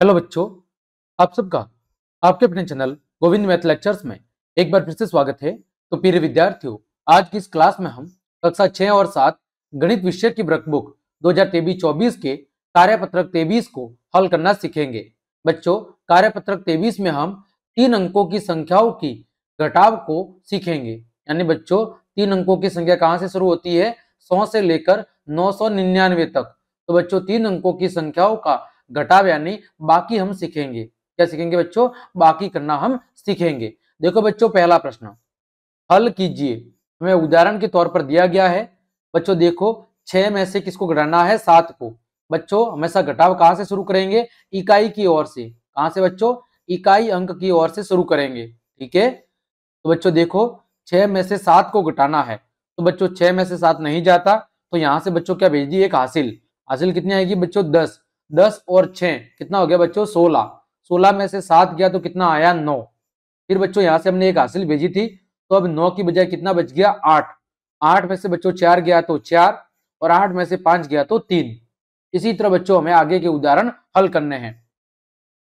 Hello बच्चों, आप सबका आपके अपने चैनल गोविंद मैथ लेक्चर्स में एक बार फिर से स्वागत है। तो प्रिय विद्यार्थियों, आज की इस क्लास में हम कक्षा 6 और 7 गणित विषय की वर्कबुक 2023-24 के कार्यपत्रक 23 को हल करना सीखेंगे। बच्चों, कार्यपत्रक 23 में हम 3 अंकों की संख्याओं की घटाव को सीखेंगे। यानी बच्चों, 3 अंकों की संख्या कहाँ से शुरू होती है? 100 से लेकर 999 तक। तो बच्चों, 3 अंकों की संख्याओं का घटाव यानी बाकी हम सीखेंगे। क्या सीखेंगे बच्चों? बाकी करना हम सीखेंगे। देखो बच्चों, पहला प्रश्न हल कीजिए। हमें उदाहरण के तौर पर दिया गया है। बच्चों देखो, 6 में से किसको घटाना है? 7 को। बच्चों हमेशा घटाव कहां से शुरू करेंगे? इकाई की ओर से। कहां से बच्चों? इकाई अंक की ओर से शुरू करेंगे। ठीक है, तो बच्चों देखो, 6 में से 7 को घटाना है। तो बच्चों 6 में से 7 नहीं जाता, तो यहां से बच्चों क्या भेज दी? एक हासिल। हासिल कितनी आएगी बच्चों? 10। 10 और 6 कितना हो गया बच्चों? 16। 16 में से 7 गया तो कितना आया? 9। फिर बच्चों यहां से हमने एक हासिल भेजी थी, तो अब 9 की बजाय कितना बच गया? 8। 8 में से बच्चों 4 गया तो 4, और 8 में से 5 गया तो 3। इसी तरह बच्चों हमें आगे के उदाहरण हल करने हैं।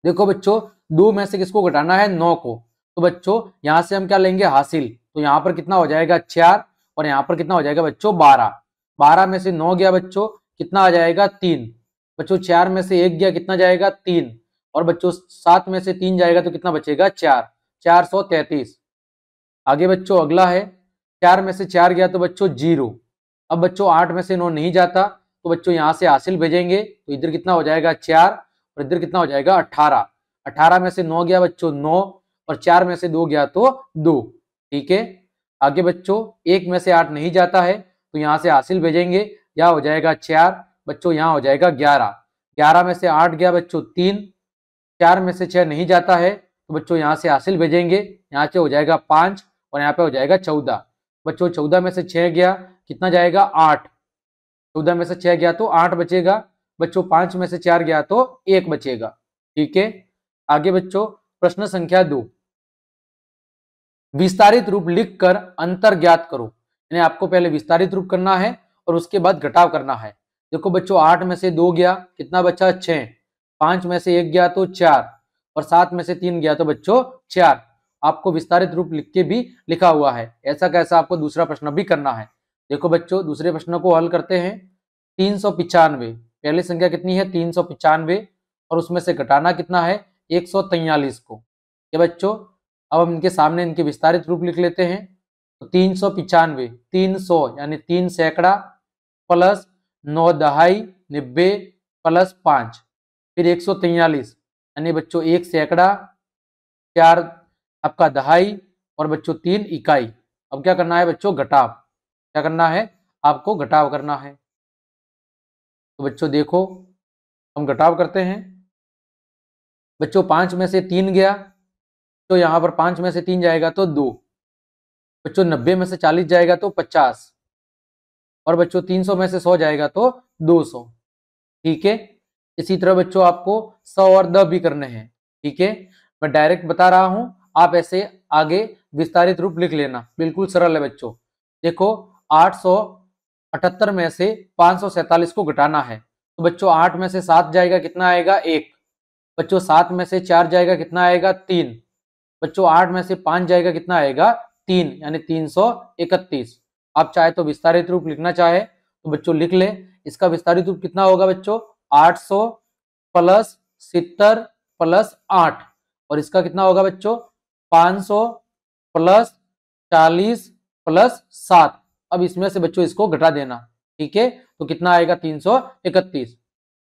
देखो बच्चों, 2 में से किसको घटाना है? 9 को। तो बच्चों यहां से हम क्या लेंगे? हासिल। तो यहाँ पर कितना हो जाएगा? 4, और यहाँ पर कितना हो जाएगा बच्चों? 12। 12 में से 9 गया बच्चों, कितना आ जाएगा? 3। बच्चों 4 में से 1 गया, कितना जाएगा? 3। और बच्चों 7 में से 3 जाएगा तो कितना बचेगा? 4। 433। आगे बच्चों अगला है, 4 में से 4 गया तो बच्चों 0। अब बच्चों 8 में से 9 नहीं जाता, तो बच्चों यहां से हासिल भेजेंगे, तो इधर कितना हो जाएगा? 4, और इधर कितना हो जाएगा? 18। 18 में से 9 गया बच्चों 9, और 4 में से 2 गया तो 2। ठीक है, आगे बच्चों 1 में से 8 नहीं जाता है, तो यहां से हासिल भेजेंगे, यह हो जाएगा 4। बच्चों यहां हो जाएगा 11। 11 में से 8 गया बच्चों 3। 4 में से 6 नहीं जाता है, तो बच्चों यहां से हासिल भेजेंगे, यहाँ से हो जाएगा 5, और यहाँ पे हो जाएगा 14। बच्चों 14 में से 6 गया, कितना जाएगा? 8। 14 में से 6 गया तो 8 बचेगा। बच्चों 5 में से 4 गया तो 1 बचेगा। ठीक है, आगे बच्चों प्रश्न संख्या 2, विस्तारित रूप लिखकर अंतर ज्ञात करो। यानी आपको पहले विस्तारित रूप करना है और उसके बाद घटाव करना है। देखो बच्चों, 8 में से 2 गया, कितना बचा? 6। 5 में से 1 गया तो 4, और 7 में से 3 गया तो बच्चों 4। आपको विस्तारित रूप लिख के भी लिखा हुआ है। ऐसा कैसा आपको दूसरा प्रश्न भी करना है। देखो बच्चों, दूसरे प्रश्न को हल करते हैं। 395, पहली संख्या कितनी है? 395, और उसमें से घटाना कितना है? 143 को। ये बच्चों अब हम इनके सामने इनके विस्तारित रूप लिख लेते हैं। तो 395, 300 यानी 3 सैकड़ा, प्लस 9 दहाई 90, प्लस 5, फिर 143 यानी बच्चों 1 सैकड़ा, 4 आपका दहाई, और बच्चों 3 इकाई। अब क्या करना है बच्चों? घटाव। क्या करना है? आपको घटाव करना है। तो बच्चों देखो, हम घटाव करते हैं। बच्चों 5 में से 3 गया, तो यहां पर 5 में से 3 जाएगा तो 2। बच्चों 90 में से 40 जाएगा तो 50, और बच्चों 300 में से 100 जाएगा तो 200। ठीक है, इसी तरह बच्चों आपको 100 और 10 भी करने हैं। ठीक है, मैं डायरेक्ट बता रहा हूं, आप ऐसे आगे विस्तारित रूप लिख लेना, बिल्कुल सरल है बच्चों। देखो, 878 में से 547 को घटाना है। तो बच्चों 8 में से 7 जाएगा, कितना आएगा? 1। बच्चों 7 में से 4 जाएगा, कितना आएगा? 3। बच्चों 8 में से 5 जाएगा, कितना आएगा? 3, यानी 331। आप चाहे तो विस्तारित रूप लिखना चाहे तो बच्चों लिख ले। इसका विस्तारित रूप कितना होगा बच्चों? 800 प्लस 70 प्लस 8, और इसका कितना होगा बच्चों? 500 प्लस 40 प्लस 7। अब इसमें से बच्चों इसको घटा देना। ठीक है, तो कितना आएगा? 331।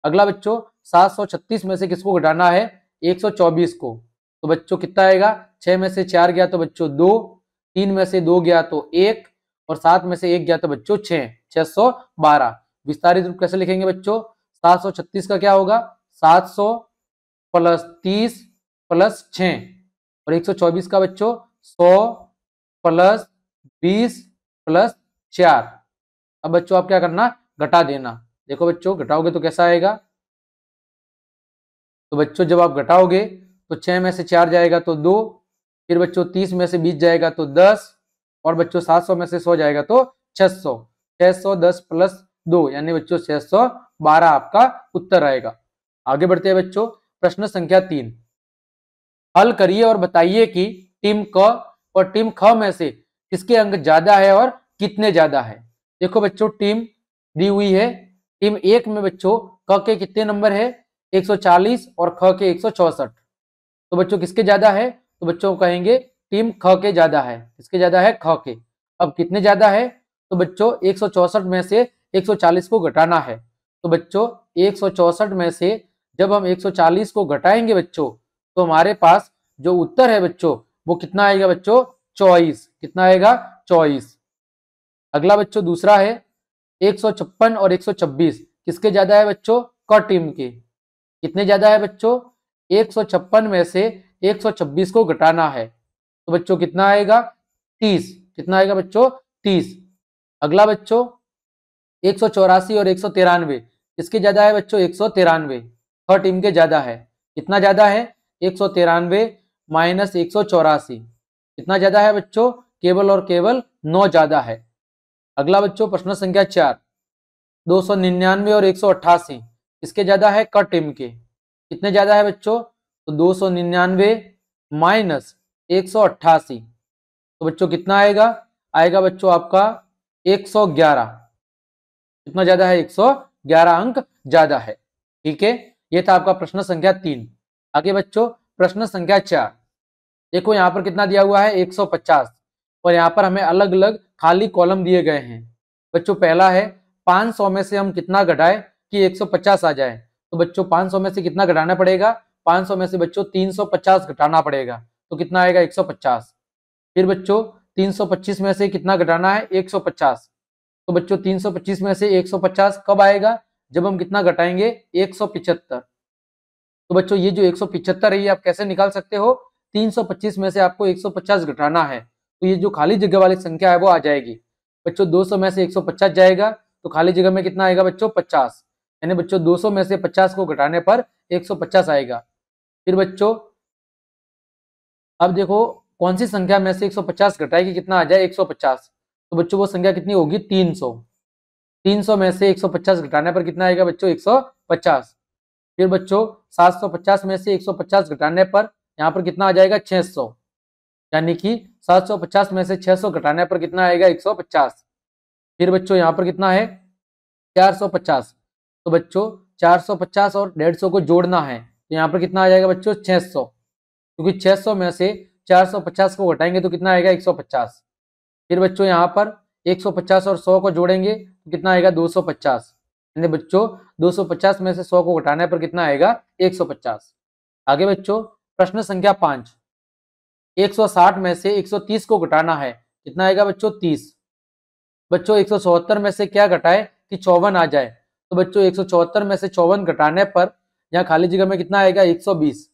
अगला बच्चों 736 में से किसको घटाना है? 124 को। तो बच्चों कितना आएगा? 6 में से 4 गया तो बच्चों 2, 3 में से 2 गया तो 1, और 7 में से 1 गया तो बच्चों 6, 612। विस्तारित रूप कैसे लिखेंगे बच्चों? 736 का क्या होगा? 700 प्लस 30 प्लस 6, और 124 का बच्चों 100 प्लस 20 प्लस 4। अब बच्चों आप क्या करना? घटा देना। देखो बच्चों, घटाओगे तो कैसा आएगा? तो बच्चों जब आप घटाओगे तो 6 में से 4 जाएगा तो 2, फिर बच्चों 30 में से 20 जाएगा तो 10, और बच्चों 700 में से 100 जाएगा तो 600। 610 प्लस 2 यानी बच्चों 612 आपका उत्तर आएगा। आगे बढ़ते हैं बच्चों, प्रश्न संख्या 3, हल करिए और बताइए कि टीम क और टीम ख में से किसके अंक ज्यादा है और कितने ज्यादा है। देखो बच्चों, टीम दी हुई है, टीम 1 में बच्चों क के कितने नंबर है 140 और ख के 164। तो बच्चों किसके ज्यादा है, तो बच्चों कहेंगे टीम ख के ज्यादा है। किसके ज्यादा है, ख के। अब कितने ज्यादा है, तो बच्चों 164 में से 140 को घटाना है। तो बच्चों 164 में से जब हम 140 को घटाएंगे बच्चों, तो हमारे पास जो उत्तर है बच्चों वो कितना आएगा बच्चों, 24। कितना आएगा, 24। अगला बच्चों दूसरा है 156 और 126 किसके ज्यादा है बच्चों, क टीम के। कितने ज्यादा है बच्चों, 156 में से 126 को घटाना है। तो बच्चों कितना आएगा, 30। कितना आएगा बच्चों, 30। अगला बच्चों 184 और 193 किसके ज्यादा है बच्चों, 193 ख टीम के ज्यादा है। कितना ज्यादा है, 193 माइनस 184 कितना ज्यादा है बच्चों, केवल और केवल 9 ज्यादा है। अगला बच्चों प्रश्न संख्या 4, 299 और 188 किसके ज्यादा है, क टीम के। कितने ज्यादा है बच्चों, तो 299 माइनस 188 तो बच्चों कितना आएगा, आएगा बच्चों आपका 111। कितना ज्यादा है, 111 अंक ज्यादा है। ठीक है, ये था आपका प्रश्न संख्या 3। आगे बच्चों प्रश्न संख्या 4, देखो यहाँ पर कितना दिया हुआ है 150 और यहाँ पर हमें अलग अलग खाली कॉलम दिए गए हैं। बच्चों पहला है 500 में से हम कितना घटाएं कि 150 आ जाए। तो बच्चों 500 में से कितना घटाना पड़ेगा, 500 में से बच्चों 350 घटाना पड़ेगा। तो कितना आएगा, 150। फिर बच्चों 325 में से कितना घटाना है, 150। तो बच्चों 325 में से 150 कब आएगा, जब हम कितना घटाएंगे, 175। तो बच्चों ये जो 175 है ये आप कैसे निकाल सकते हो, 325 में से आपको 150 घटाना है तो ये जो खाली जगह वाली संख्या है वो आ जाएगी। बच्चों 200 में से 150 जाएगा तो खाली जगह में कितना आएगा बच्चों, 50। यानी बच्चों 200 में से 50 को घटाने पर 150 आएगा। फिर बच्चों अब देखो कौन सी संख्या में से 150 घटाएगी कितना आ जाए, 150। तो बच्चों वो संख्या कितनी होगी, 300। 300 में से 150 घटाने पर कितना आएगा बच्चों, 150। फिर बच्चों 750 में से 150 घटाने पर यहाँ पर कितना आ जाएगा, 600। यानी कि 750 में से 600 घटाने पर कितना आएगा, 150। फिर बच्चों यहाँ पर कितना है, 450। तो बच्चों 450 और 150 को जोड़ना है तो यहाँ पर कितना आ जाएगा बच्चों, 600। क्योंकि 600 में से 450 को घटाएंगे तो कितना आएगा, 150। फिर बच्चों यहाँ पर 150 और 100 को जोड़ेंगे तो कितना आएगा, 250। यानी बच्चों 250 में से 100 को घटाने पर कितना आएगा, 150। आगे बच्चों प्रश्न संख्या 5, 160 में से 130 को घटाना है। कितना आएगा बच्चों, 30। बच्चों 174 में से क्या घटाए कि 54 आ जाए। तो बच्चों 174 में से 54 घटाने पर यहाँ खाली जगह में कितना आएगा, 120।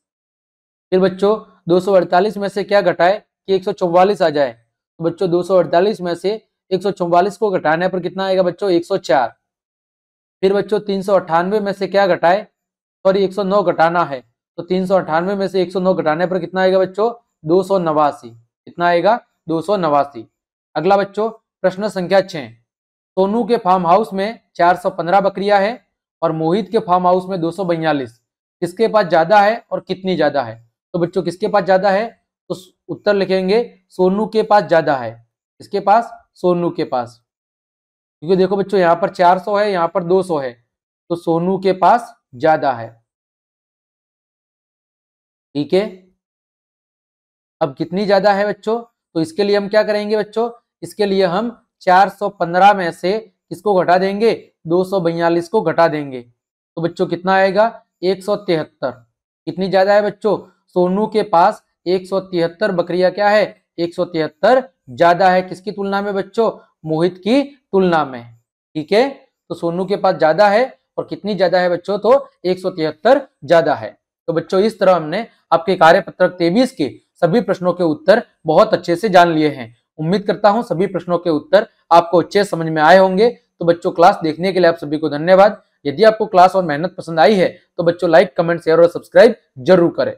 फिर बच्चों 248 में से क्या घटाए कि 144 आ जाए। तो बच्चों 248 में से 144 को घटाने पर कितना आएगा बच्चों, 104। फिर बच्चों 398 में से क्या घटाए, सॉरी 109 घटाना है। तो 398 में से 109 घटाने पर कितना आएगा बच्चों, 289। कितना आएगा, 289। अगला बच्चों प्रश्न संख्या 6, सोनू के फार्म हाउस में 415 बकरियां है और मोहित के फार्म हाउस में 242। किसके पास ज्यादा है और कितनी ज्यादा है। तो बच्चों किसके पास ज्यादा है, तो उत्तर लिखेंगे सोनू के पास ज्यादा है। किसके पास, सोनू के पास। क्योंकि देखो बच्चों यहाँ पर 400 है, यहाँ पर 200 है, तो सोनू के पास ज्यादा है। ठीक है, अब कितनी ज्यादा है बच्चों, तो इसके लिए हम क्या करेंगे बच्चों, इसके लिए हम 415 में से किसको घटा देंगे, 242 को घटा देंगे। तो बच्चों कितना आएगा, 173। कितनी ज्यादा है बच्चों, सोनू के पास 173 बकरियां क्या है, 173 ज्यादा है। किसकी तुलना में बच्चों, मोहित की तुलना में। ठीक है, तो सोनू के पास ज्यादा है और कितनी ज्यादा है बच्चों, तो 173 ज्यादा है। तो बच्चों इस तरह हमने आपके कार्यपत्रक 23 के सभी प्रश्नों के उत्तर बहुत अच्छे से जान लिए हैं। उम्मीद करता हूं सभी प्रश्नों के उत्तर आपको अच्छे समझ में आए होंगे। तो बच्चों क्लास देखने के लिए आप सभी को धन्यवाद। यदि आपको क्लास और मेहनत पसंद आई है तो बच्चों लाइक, कमेंट, शेयर और सब्सक्राइब जरूर करें।